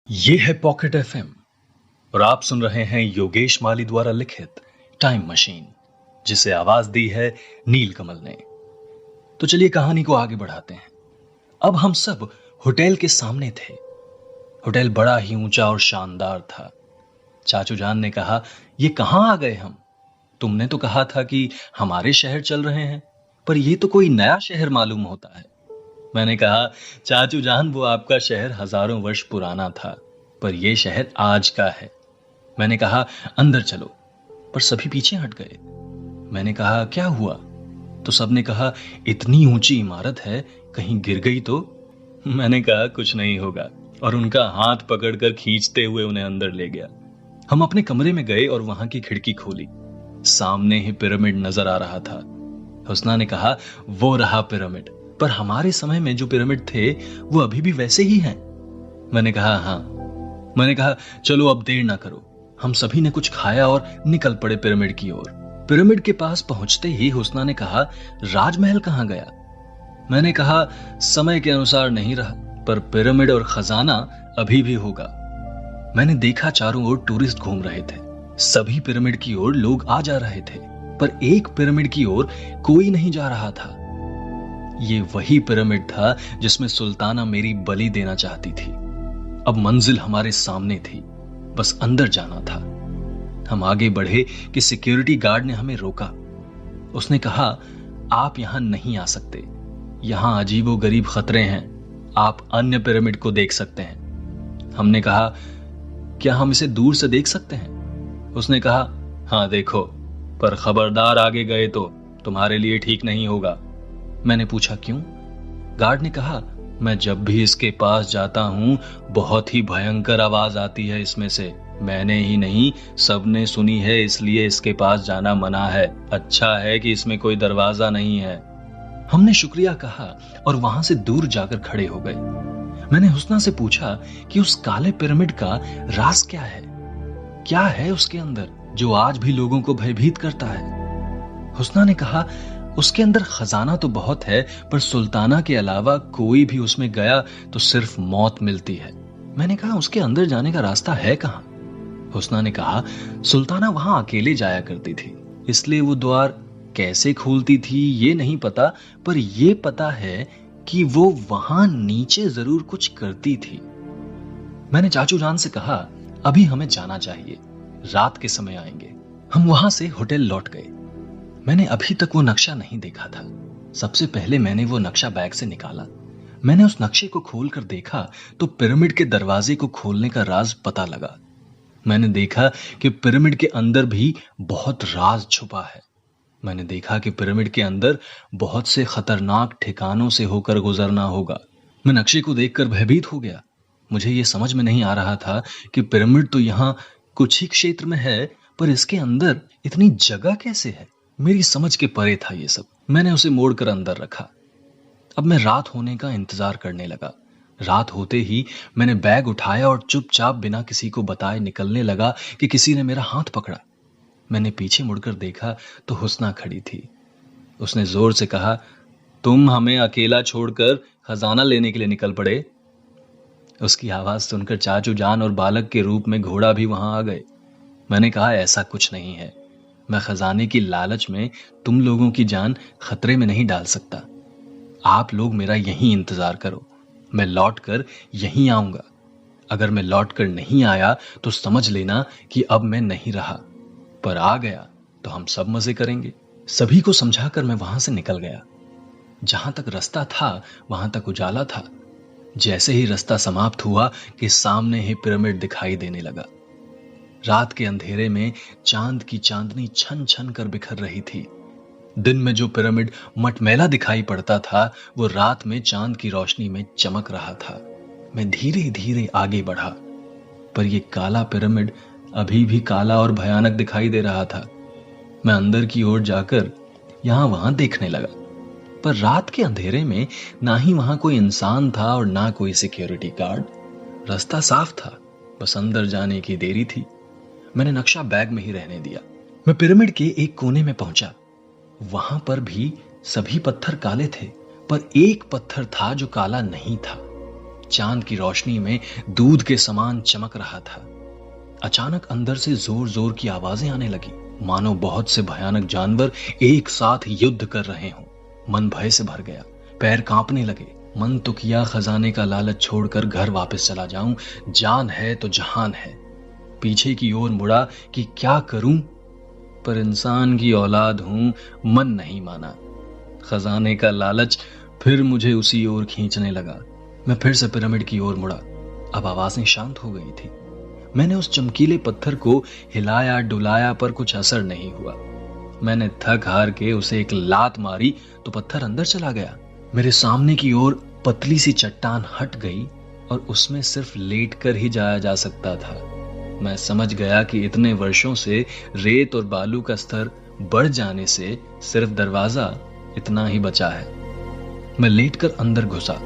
ये है pocket FM और आप सुन रहे हैं योगेश माली द्वारा लिखित टाइम मशीन, जिसे आवाज दी है नीलकमल ने। तो चलिए कहानी को आगे बढ़ाते हैं। अब हम सब होटल के सामने थे। होटल बड़ा ही ऊंचा और शानदार था। चाचू जान ने कहा, ये कहां आ गए हम? तुमने तो कहा था कि हमारे शहर चल रहे हैं, पर ये तो कोई नया शहर मालूम होता है। मैंने कहा, चाचू जान, वो आपका शहर हजारों वर्ष पुराना था, पर यह शहर आज का है। मैंने कहा, अंदर चलो, पर सभी पीछे हट गए। मैंने कहा, क्या हुआ? तो सबने कहा, इतनी ऊंची इमारत है, कहीं गिर गई तो? मैंने कहा, कुछ नहीं होगा, और उनका हाथ पकड़कर खींचते हुए उन्हें अंदर ले गया। हम अपने कमरे में गए और वहां की खिड़की खोली। सामने ही पिरामिड नजर आ रहा था। हुस्ना ने कहा, वो रहा पिरामिड, पर हमारे समय में जो पिरामिड थे वो अभी भी वैसे ही हैं। मैंने कहा, हाँ। मैंने कहा, चलो अब देर ना करो। हम सभी ने कुछ खाया और निकल पड़े पिरामिड की ओर। पिरामिड के पास पहुंचते ही हुस्ना ने कहा, राजमहल कहां गया? मैंने कहा, समय के अनुसार नहीं रहा, पर पिरामिड और खजाना अभी भी होगा। मैंने देखा चारों ओर टूरिस्ट घूम रहे थे। सभी पिरामिड की ओर लोग आ जा रहे थे, पर एक पिरामिड की ओर कोई नहीं जा रहा था। ये वही पिरामिड था जिसमें सुल्ताना मेरी बलि देना चाहती थी। अब मंजिल हमारे सामने थी, बस अंदर जाना था। हम आगे बढ़े कि सिक्योरिटी गार्ड ने हमें रोका। उसने कहा, आप यहां नहीं आ सकते, यहां अजीबोगरीब खतरे हैं, आप अन्य पिरामिड को देख सकते हैं। हमने कहा, क्या हम इसे दूर से देख सकते हैं? उसने कहा, हाँ देखो, पर खबरदार आगे गए तो तुम्हारे लिए ठीक नहीं होगा। मैंने पूछा, क्यों? गार्ड ने कहा, मैं जब भी इसके पास जाता हूं बहुत ही भयंकर आवाज आती है इसमें से। मैंने ही नहीं, सबने सुनी है, इसलिए इसके पास जाना मना है। अच्छा है कि इसमें कोई दरवाजा नहीं है। हमने शुक्रिया कहा और वहां से दूर जाकर खड़े हो गए। मैंने हुस्ना से पूछा कि उस काले पिरामिड का राज क्या है उसके अंदर जो आज भी लोगों को भयभीत करता है? हुस्ना ने कहा, उसके अंदर खजाना तो बहुत है, पर सुल्ताना के अलावा कोई भी उसमें गया तो सिर्फ मौत मिलती है। मैंने कहा, उसके अंदर जाने का रास्ता है कहां? हुस्ना ने कहा, सुल्ताना वहां अकेले जाया करती थी, इसलिए वो द्वार कैसे खोलती थी ये नहीं पता, पर ये पता है कि वो वहां नीचे जरूर कुछ करती थी। मैंने चाचू जान से कहा, अभी हमें जाना चाहिए, रात के समय आएंगे। हम वहां से होटल लौट गए। मैंने अभी तक वो नक्शा नहीं देखा था। सबसे पहले मैंने वो नक्शा बैग से निकाला। मैंने उस नक्शे को खोलकर देखा तो पिरामिड के दरवाजे को खोलने का राज पता लगा। मैंने देखा कि पिरामिड के अंदर भी बहुत राज छुपा है। मैंने देखा कि पिरामिड के अंदर बहुत से खतरनाक ठिकानों से होकर गुजरना होगा। मैं नक्शे को देखकर भयभीत हो गया। मुझे ये समझ में नहीं आ रहा था कि पिरामिड तो यहाँ कुछ ही क्षेत्र में है, पर इसके अंदर इतनी जगह कैसे है? मेरी समझ के परे था ये सब। मैंने उसे मोड़कर अंदर रखा। अब मैं रात होने का इंतजार करने लगा। रात होते ही मैंने बैग उठाया और चुपचाप बिना किसी को बताए निकलने लगा कि किसी ने मेरा हाथ पकड़ा। मैंने पीछे मुड़कर देखा तो हुस्ना खड़ी थी। उसने जोर से कहा, तुम हमें अकेला छोड़कर खजाना लेने के लिए निकल पड़े? उसकी आवाज सुनकर चाचू जान और बालक के रूप में घोड़ा भी वहां आ गए। मैंने कहा, ऐसा कुछ नहीं है, मैं खजाने की लालच में तुम लोगों की जान खतरे में नहीं डाल सकता। आप लोग मेरा यहीं इंतजार करो, मैं लौटकर यहीं आऊंगा। अगर मैं लौटकर नहीं आया तो समझ लेना कि अब मैं नहीं रहा, पर आ गया तो हम सब मजे करेंगे। सभी को समझाकर मैं वहां से निकल गया। जहां तक रास्ता था वहां तक उजाला था। जैसे ही रास्ता समाप्त हुआ कि सामने ही पिरामिड दिखाई देने लगा। रात के अंधेरे में चांद की चांदनी छन छन कर बिखर रही थी। दिन में जो पिरामिड मटमैला दिखाई पड़ता था वो रात में चांद की रोशनी में चमक रहा था। मैं धीरे धीरे आगे बढ़ा, पर यह काला पिरामिड अभी भी काला और भयानक दिखाई दे रहा था। मैं अंदर की ओर जाकर यहां वहां देखने लगा, पर रात के अंधेरे में ना ही वहां कोई इंसान था और ना कोई सिक्योरिटी गार्ड। रास्ता साफ था, बस अंदर जाने की देरी थी। मैंने नक्शा बैग में ही रहने दिया। मैं पिरामिड के एक कोने में पहुंचा। वहां पर भी सभी पत्थर काले थे, पर एक पत्थर था जो काला नहीं था। चांद की रोशनी में दूध के समान चमक रहा था। अचानक अंदर से जोर जोर की आवाजें आने लगी, मानो बहुत से भयानक जानवर एक साथ युद्ध कर रहे हों। मन भय से भर गया, पैर कांपने लगे। मन तो किया खजाने का लालच छोड़कर घर वापस चला जाऊं, जान है तो जहान है। पीछे की ओर मुड़ा कि क्या करूं, पर इंसान की औलाद हूं, मन नहीं माना। खजाने का लालच फिर मुझे उसी ओर खींचने लगा। मैं फिर से पिरामिड की ओर मुड़ा। अब आवाजें शांत हो गई थी। मैंने उस चमकीले पत्थर को हिलाया डुलाया, पर कुछ असर नहीं हुआ। मैंने थक हार के उसे एक लात मारी तो पत्थर अंदर चला गया। मेरे सामने की ओर पतली सी चट्टान हट गई और उसमें सिर्फ लेट कर ही जाया जा सकता था। मैं समझ गया कि इतने वर्षों से रेत और बालू का स्तर बढ़ जाने से सिर्फ दरवाजा इतना ही बचा है। मैं लेटकर अंदर घुसा।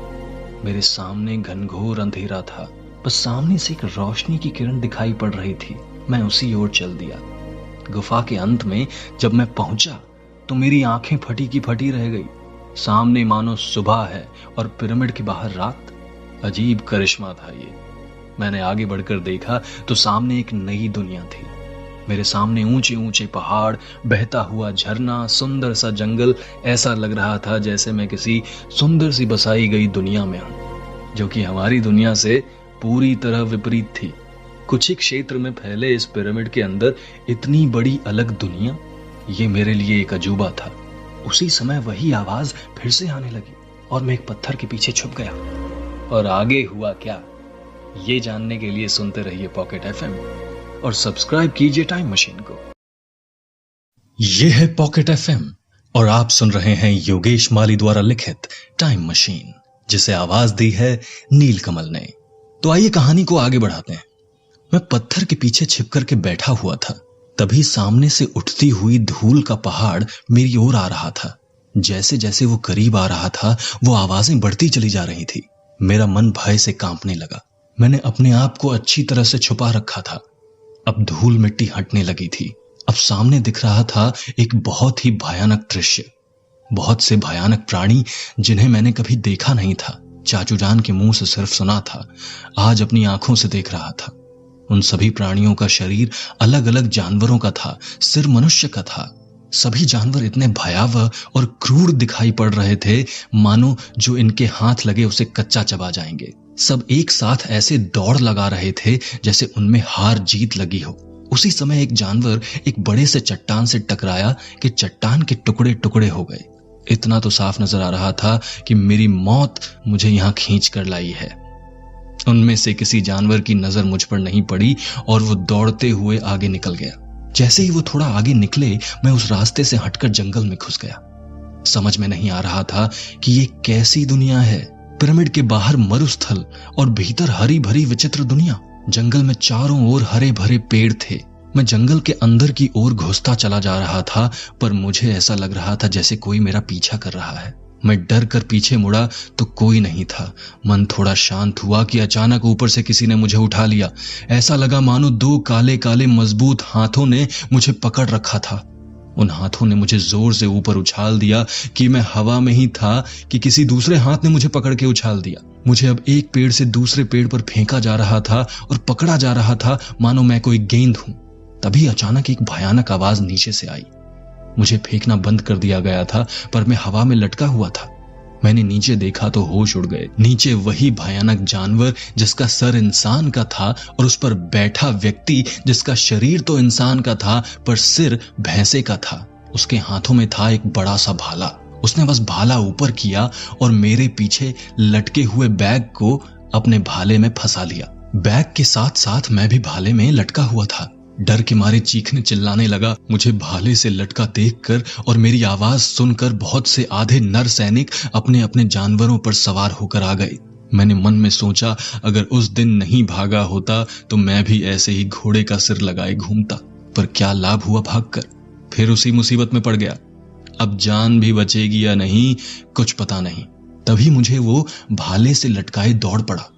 मेरे सामने घनघोर अंधेरा था, बस सामने से एक रोशनी की किरण दिखाई पड़ रही थी। मैं उसी ओर चल दिया। गुफा के अंत में जब मैं पहुंचा तो मेरी आंखें फटी की फटी रह गई। सामने मानो सुबह है और पिरामिड के बाहर रात। अजीब करिश्मा था ये। मैंने आगे बढ़कर देखा तो सामने एक नई दुनिया थी। मेरे सामने ऊंचे ऊंचे पहाड़, बहता हुआ झरना, सुंदर सा जंगल। ऐसा लग रहा था जैसे मैं किसी सुंदर सी बसाई गई दुनिया में हूं, जो कि हमारी दुनिया से पूरी तरह विपरीत थी। कुछ ही क्षेत्र में फैले इस पिरामिड के अंदर इतनी बड़ी अलग दुनिया, ये मेरे लिए एक अजूबा था। उसी समय वही आवाज फिर से आने लगी और मैं एक पत्थर के पीछे छुप गया। और आगे हुआ क्या, ये जानने के लिए सुनते रहिए पॉकेट एफएम और सब्सक्राइब कीजिए टाइम मशीन को। ये है पॉकेट एफएम और आप सुन रहे हैं योगेश माली द्वारा लिखित टाइम मशीन, जिसे आवाज दी है नीलकमल ने। तो आइए कहानी को आगे बढ़ाते हैं। मैं पत्थर के पीछे छिपकर के बैठा हुआ था। तभी सामने से उठती हुई धूल का पहाड़ मेरी ओर आ रहा था। जैसे जैसे वो करीब आ रहा था, वो आवाजें बढ़ती चली जा रही थी। मेरा मन भय से कांपने लगा। मैंने अपने आप को अच्छी तरह से छुपा रखा था। अब धूल मिट्टी हटने लगी थी। अब सामने दिख रहा था एक बहुत ही भयानक दृश्य। बहुत से भयानक प्राणी जिन्हें मैंने कभी देखा नहीं था, चाचू जान के मुंह से सिर्फ सुना था, आज अपनी आंखों से देख रहा था। उन सभी प्राणियों का शरीर अलग अलग जानवरों का था, सिर मनुष्य का था। सभी जानवर इतने भयावह और क्रूर दिखाई पड़ रहे थे, मानो जो इनके हाथ लगे उसे कच्चा चबा जाएंगे। सब एक साथ ऐसे दौड़ लगा रहे थे जैसे उनमें हार जीत लगी हो। उसी समय एक जानवर एक बड़े से चट्टान से टकराया कि चट्टान के टुकड़े टुकड़े हो गए। इतना तो साफ नजर आ रहा था कि मेरी मौत मुझे यहां खींच कर लाई है। उनमें से किसी जानवर की नजर मुझ पर नहीं पड़ी और वो दौड़ते हुए आगे निकल गया। जैसे ही वो थोड़ा आगे निकले, मैं उस रास्ते से हटकर जंगल में घुस गया। समझ में नहीं आ रहा था कि ये कैसी दुनिया है। पिरामिड के बाहर मरुस्थल और भीतर हरी भरी विचित्र दुनिया। जंगल में चारों ओर हरे भरे पेड़ थे। मैं जंगल के अंदर की ओर घुसता चला जा रहा था, पर मुझे ऐसा लग रहा था जैसे कोई मेरा पीछा कर रहा है। मैं डर कर पीछे मुड़ा तो कोई नहीं था। मन थोड़ा शांत हुआ कि अचानक ऊपर से किसी ने मुझे उठा लिया। ऐसा लगा मानो दो काले काले मजबूत हाथों ने मुझे पकड़ रखा था। उन हाथों ने मुझे जोर से ऊपर उछाल दिया कि मैं हवा में ही था कि किसी दूसरे हाथ ने मुझे पकड़ के उछाल दिया। मुझे अब एक पेड़ से दूसरे पेड़ पर फेंका जा रहा था और पकड़ा जा रहा था मानो मैं कोई गेंद हूं। तभी अचानक एक भयानक आवाज नीचे से आई। मुझे फेंकना बंद कर दिया गया था, पर मैं हवा में लटका हुआ था। मैंने नीचे देखा तो होश उड़ गए। नीचे वही भयानक जानवर जिसका सर इंसान का था और उस पर बैठा व्यक्ति जिसका शरीर तो इंसान का था पर सिर भैंसे का था। उसके हाथों में था एक बड़ा सा भाला। उसने बस भाला ऊपर किया और मेरे पीछे लटके हुए बैग को अपने भाले में फंसा लिया। बैग के साथ साथ मैं भी भाले में लटका हुआ था। डर के मारे चीखने चिल्लाने लगा। मुझे भाले से लटका देखकर और मेरी आवाज सुनकर बहुत से आधे नर सैनिक अपने अपने जानवरों पर सवार होकर आ गए। मैंने मन में सोचा, अगर उस दिन नहीं भागा होता तो मैं भी ऐसे ही घोड़े का सिर लगाए घूमता। पर क्या लाभ हुआ भागकर, फिर उसी मुसीबत में पड़ गया। अब जान भी बचेगी या नहीं कुछ पता नहीं। तभी मुझे वो भाले से लटकाए दौड़ पड़ा।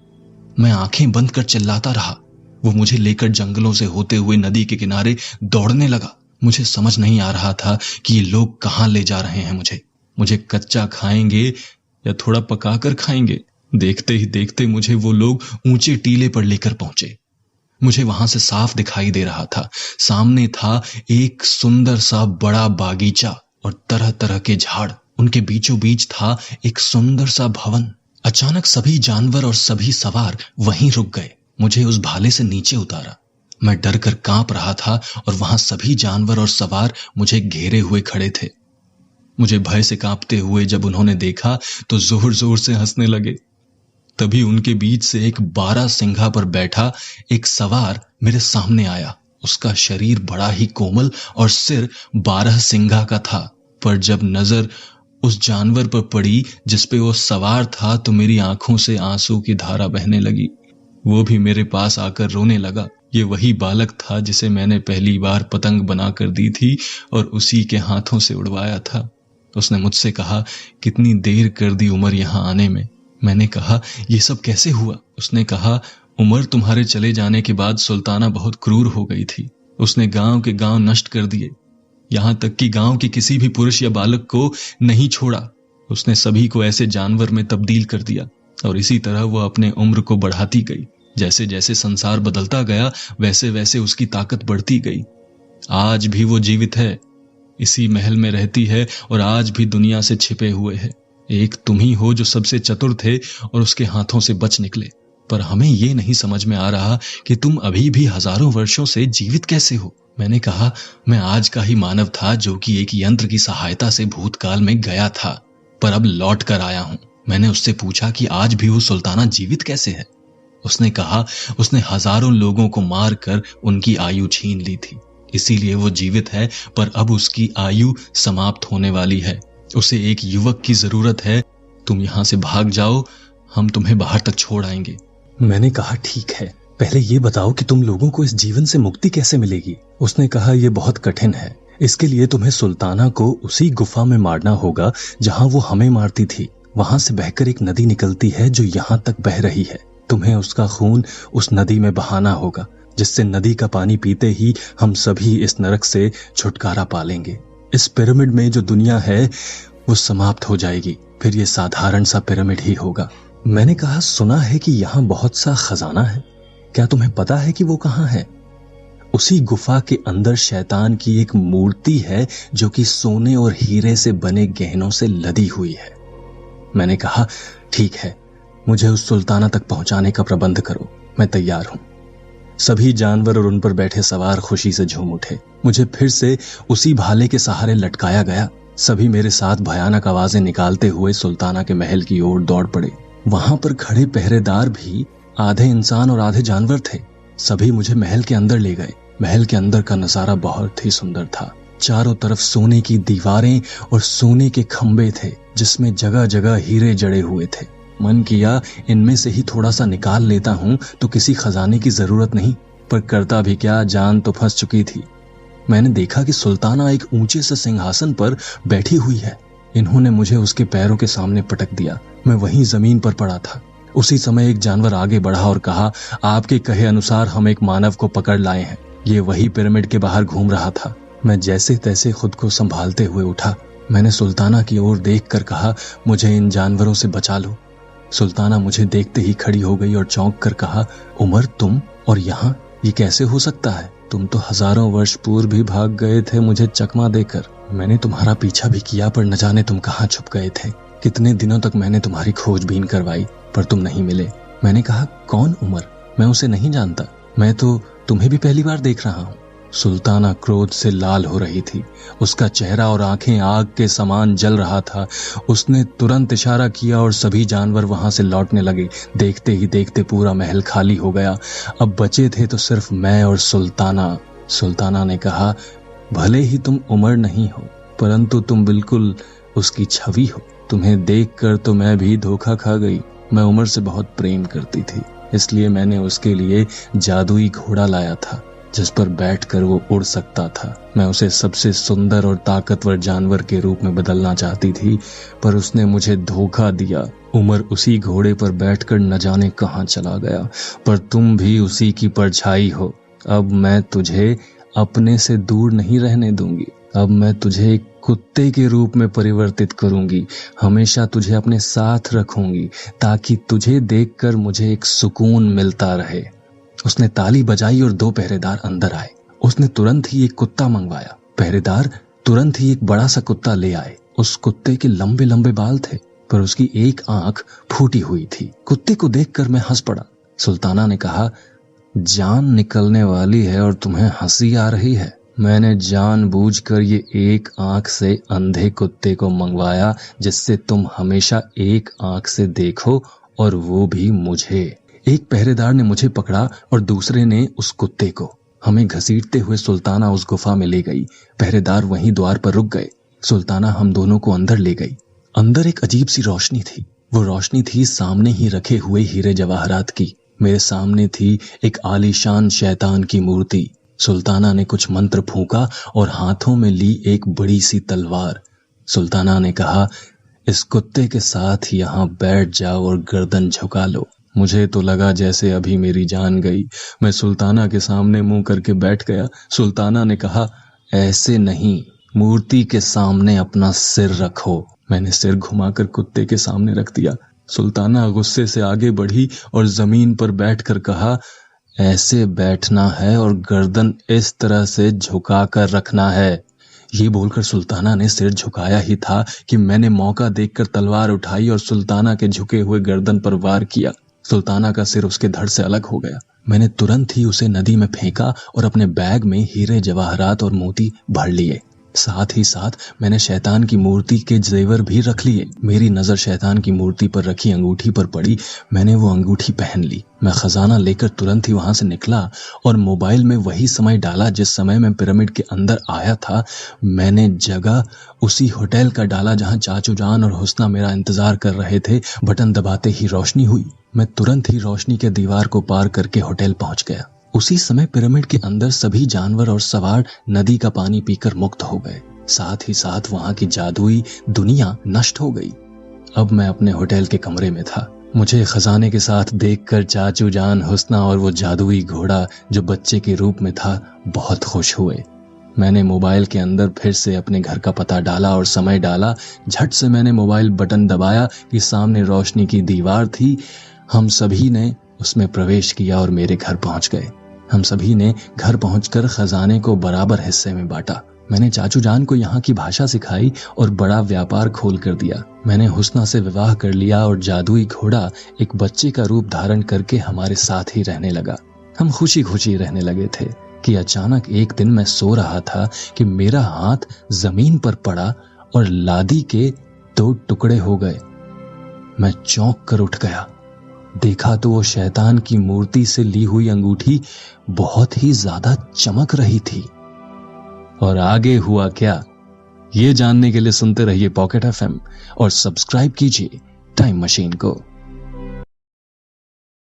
मैं आंखें बंद कर चिल्लाता रहा। वो मुझे लेकर जंगलों से होते हुए नदी के किनारे दौड़ने लगा। मुझे समझ नहीं आ रहा था कि ये लोग कहां ले जा रहे हैं मुझे कच्चा खाएंगे या थोड़ा पकाकर खाएंगे। देखते ही देखते मुझे वो लोग ऊंचे टीले पर लेकर पहुंचे। मुझे वहां से साफ दिखाई दे रहा था, सामने था एक सुंदर सा बड़ा बागीचा और तरह तरह के झाड़। उनके बीचों बीच था एक सुंदर सा भवन। अचानक सभी जानवर और सभी सवार वहीं रुक गए। मुझे उस भाले से नीचे उतारा। मैं डर कर कांप रहा था और वहां सभी जानवर और सवार मुझे घेरे हुए खड़े थे। मुझे भय से कांपते हुए जब उन्होंने देखा तो जोर जोर से हंसने लगे। तभी उनके बीच से एक 12 सिंघा पर बैठा एक सवार मेरे सामने आया। उसका शरीर बड़ा ही कोमल और सिर 12 सिंघा का था। पर जब नजर उस जानवर पर पड़ी जिस पे वो सवार था तो मेरी आंखों से आंसू की धारा बहने लगी। वो भी मेरे पास आकर रोने लगा। ये वही बालक था जिसे मैंने पहली बार पतंग बनाकर दी थी और उसी के हाथों से उड़वाया था। उसने मुझसे कहा, कितनी देर कर दी उमर यहां आने में। मैंने कहा, ये सब कैसे हुआ? उसने कहा, उमर तुम्हारे चले जाने के बाद सुल्ताना बहुत क्रूर हो गई थी। उसने गांव के गांव नष्ट कर दिए, यहां तक कि गांव के किसी भी पुरुष या बालक को नहीं छोड़ा। उसने सभी को ऐसे जानवर में तब्दील कर दिया और इसी तरह वो अपने उम्र को बढ़ाती गई। जैसे जैसे संसार बदलता गया वैसे वैसे उसकी ताकत बढ़ती गई। आज भी वो जीवित है, इसी महल में रहती है और आज भी दुनिया से छिपे हुए है। एक तुम ही हो जो सबसे चतुर थे और उसके हाथों से बच निकले। पर हमें ये नहीं समझ में आ रहा कि तुम अभी भी हजारों वर्षों से जीवित कैसे हो। मैंने कहा, मैं आज का ही मानव था जो कि एक यंत्र की सहायता से भूतकाल में गया था, पर अब लौट कर आया हूं। मैंने उससे पूछा कि आज भी वो सुल्ताना जीवित कैसे है। उसने कहा, उसने हजारों लोगों को मारकर उनकी आयु छीन ली थी, इसीलिए वो जीवित है, पर अब उसकी आयु समाप्त होने वाली है। उसे एक युवक की जरूरत है। तुम यहां से भाग जाओ, हम तुम्हें बाहर तक छोड़ आएंगे। मैंने कहा, ठीक है, पहले ये बताओ कि तुम लोगों को इस जीवन से मुक्ति कैसे मिलेगी। उसने कहा, यह बहुत कठिन है। इसके लिए तुम्हें सुल्ताना को उसी गुफा में मारना होगा जहां वो हमें मारती थी। वहां से बहकर एक नदी निकलती है जो यहां तक बह रही है। तुम्हें उसका खून उस नदी में बहाना होगा, जिससे नदी का पानी पीते ही हम सभी इस नरक से छुटकारा पालेंगे। इस पिरामिड में जो दुनिया है वो समाप्त हो जाएगी, फिर ये साधारण सा पिरामिड ही होगा। मैंने कहा, सुना है कि यहाँ बहुत सा खजाना है, क्या तुम्हें पता है कि वो कहाँ है? उसी गुफा के अंदर शैतान की एक मूर्ति है जो कि सोने और हीरे से बने गहनों से लदी हुई है। मैंने कहा, ठीक है, मुझे उस सुल्ताना तक पहुंचाने का प्रबंध करो, मैं तैयार हूं। सभी जानवर और उन पर बैठे सवार खुशी से झूम उठे। मुझे फिर से उसी भाले के सहारे लटकाया गया। सभी मेरे साथ भयानक आवाजें निकालते हुए सुल्ताना के महल की ओर दौड़ पड़े। वहां पर खड़े पहरेदार भी आधे इंसान और आधे जानवर थे। सभी मुझे महल के अंदर ले गए। महल के अंदर का नजारा बहुत ही सुंदर था। चारों तरफ सोने की दीवारें और सोने के खंबे थे, जिसमें जगह जगह हीरे जड़े हुए थे। मन किया इनमें से ही थोड़ा सा निकाल लेता हूं तो किसी खजाने की जरूरत नहीं, पर करता भी क्या, जान तो फंस चुकी थी। मैंने देखा कि सुल्ताना एक ऊंचे से सिंहासन पर बैठी हुई है। इन्होंने मुझे उसके पैरों के सामने पटक दिया। मैं वहीं जमीन पर पड़ा था। उसी समय एक जानवर आगे बढ़ा और कहा, आपके कहे अनुसार हम एक मानव को पकड़ लाए हैं। ये वही पिरामिड के बाहर घूम रहा था। मैं जैसे तैसे खुद को संभालते हुए उठा। मैंने सुल्ताना की ओर देखकर कहा, मुझे इन जानवरों से बचा लो। सुल्ताना मुझे देखते ही खड़ी हो गई और चौंक कर कहा, उमर, तुम और यहाँ, ये कैसे हो सकता है? तुम तो हजारों वर्ष पूर्व भी भाग गए थे मुझे चकमा देकर। मैंने तुम्हारा पीछा भी किया, पर न जाने तुम कहाँ छुप गए थे। कितने दिनों तक मैंने तुम्हारी खोजबीन करवाई, पर तुम नहीं मिले। मैंने कहा, कौन उमर? मैं उसे नहीं जानता। मैं तो तुम्हें भी पहली बार देख रहा हूँ। सुल्ताना क्रोध से लाल हो रही थी। उसका चेहरा और आंखें आग के समान जल रहा था। उसने तुरंत इशारा किया और सभी जानवर वहां से लौटने लगे। देखते ही देखते पूरा महल खाली हो गया। अब बचे थे तो सिर्फ मैं और सुल्ताना। सुल्ताना ने कहा, भले ही तुम उमर नहीं हो, परंतु तुम बिल्कुल उसकी छवि हो। तुम्हें देखकर तो मैं भी धोखा खा गई। मैं उमर से बहुत प्रेम करती थी, इसलिए मैंने उसके लिए जादुई घोड़ा लाया था जिस पर बैठकर वो उड़ सकता था। मैं उसे सबसे सुंदर और ताकतवर जानवर के रूप में बदलना चाहती थी, पर उसने मुझे धोखा दिया। उमर उसी घोड़े पर बैठकर न जाने कहां चला गया, पर तुम भी उसी की परछाई हो। अब मैं तुझे अपने से दूर नहीं रहने दूंगी। अब मैं तुझे एक कुत्ते के रूप में परिवर्तित करूंगी, हमेशा तुझे अपने साथ रखूंगी ताकि तुझे देखकर मुझे एक सुकून मिलता रहे। उसने ताली बजाई और 2 पहरेदार अंदर आए। उसने तुरंत ही एक कुत्ता मंगवाया। पहरेदार तुरंत ही एक बड़ा सा कुत्ता ले आए। उस कुत्ते के लंबे लंबे बाल थे, पर उसकी एक आंख फूटी हुई थी। कुत्ते को देखकर मैं हंस पड़ा। सुल्ताना ने कहा, जान निकलने वाली है और तुम्हें हंसी आ रही है। मैंने जानबूझकर ये एक आंख से अंधे कुत्ते को मंगवाया जिससे तुम हमेशा एक आंख से देखो, और वो भी मुझे। एक पहरेदार ने मुझे पकड़ा और दूसरे ने उस कुत्ते को। हमें घसीटते हुए सुल्ताना उस गुफा में ले गई। पहरेदार वहीं द्वार पर रुक गए। सुल्ताना हम दोनों को अंदर ले गई। अंदर एक अजीब सी रोशनी थी। वो रोशनी थी सामने ही रखे हुए हीरे जवाहरात की। मेरे सामने थी एक आलीशान शैतान की मूर्ति। सुल्ताना ने कुछ मंत्र फूंका और हाथों में ली एक बड़ी सी तलवार। सुल्ताना ने कहा, इस कुत्ते के साथ यहाँ बैठ जाओ और गर्दन झुका लो। मुझे तो लगा जैसे अभी मेरी जान गई। मैं सुल्ताना के सामने मुंह करके बैठ गया। सुल्ताना ने कहा, ऐसे नहीं, मूर्ति के सामने अपना सिर रखो। मैंने सिर घुमाकर कुत्ते के सामने रख दिया। सुल्ताना गुस्से से आगे बढ़ी और जमीन पर बैठकर कहा, ऐसे बैठना है और गर्दन इस तरह से झुका कर रखना है। ये बोलकर सुल्ताना ने सिर झुकाया ही था कि मैंने मौका देखकर तलवार उठाई और सुल्ताना के झुके हुए गर्दन पर वार किया। सुल्ताना का सिर उसके धड़ से अलग हो गया। मैंने तुरंत ही उसे नदी में फेंका और अपने बैग में हीरे जवाहरात और मोती भर लिए। साथ ही साथ मैंने शैतान की मूर्ति के जेवर भी रख लिए। मेरी नजर शैतान की मूर्ति पर रखी अंगूठी पर पड़ी। मैंने वो अंगूठी पहन ली। मैं खजाना लेकर तुरंत ही वहां से निकला और मोबाइल में वही समय डाला जिस समय मैं पिरामिड के अंदर आया था। मैंने जगह उसी होटल का डाला जहां चाचू जान और हुस्ना मेरा इंतजार कर रहे थे। बटन दबाते ही रोशनी हुई। मैं तुरंत ही रोशनी के दीवार को पार करके होटल पहुंच गया। उसी समय पिरामिड के अंदर सभी जानवर और सवार नदी का पानी पीकर मुक्त हो गए। साथ ही साथ वहां की जादुई दुनिया नष्ट हो गई। अब मैं अपने होटल के कमरे में था। मुझे खजाने के साथ देखकर चाचू जान, हुस्ना और वो जादुई घोड़ा जो बच्चे के रूप में था बहुत खुश हुए। मैंने मोबाइल के अंदर फिर से अपने घर का पता डाला और समय डाला। झट से मैंने मोबाइल बटन दबाया कि सामने रोशनी की दीवार थी। हम सभी ने उसमें प्रवेश किया और मेरे घर पहुंच गए। हम सभी ने घर पहुंचकर खजाने को बराबर हिस्से में बांटा। मैंने चाचू जान को यहाँ की भाषा सिखाई और बड़ा व्यापार खोल कर दिया। मैंने हुस्ना से विवाह कर लिया और जादुई घोड़ा एक बच्चे का रूप धारण करके हमारे साथ ही रहने लगा। हम खुशी खुशी रहने लगे थे कि अचानक एक दिन मैं सो रहा था कि मेरा हाथ जमीन पर पड़ा और लादी के 2 टुकड़े हो गए। मैं चौंक कर उठ गया। देखा तो वो शैतान की मूर्ति से ली हुई अंगूठी बहुत ही ज्यादा चमक रही थी। और आगे हुआ क्या, ये जानने के लिए सुनते रहिए पॉकेट एफएम और सब्सक्राइब कीजिए टाइम मशीन को।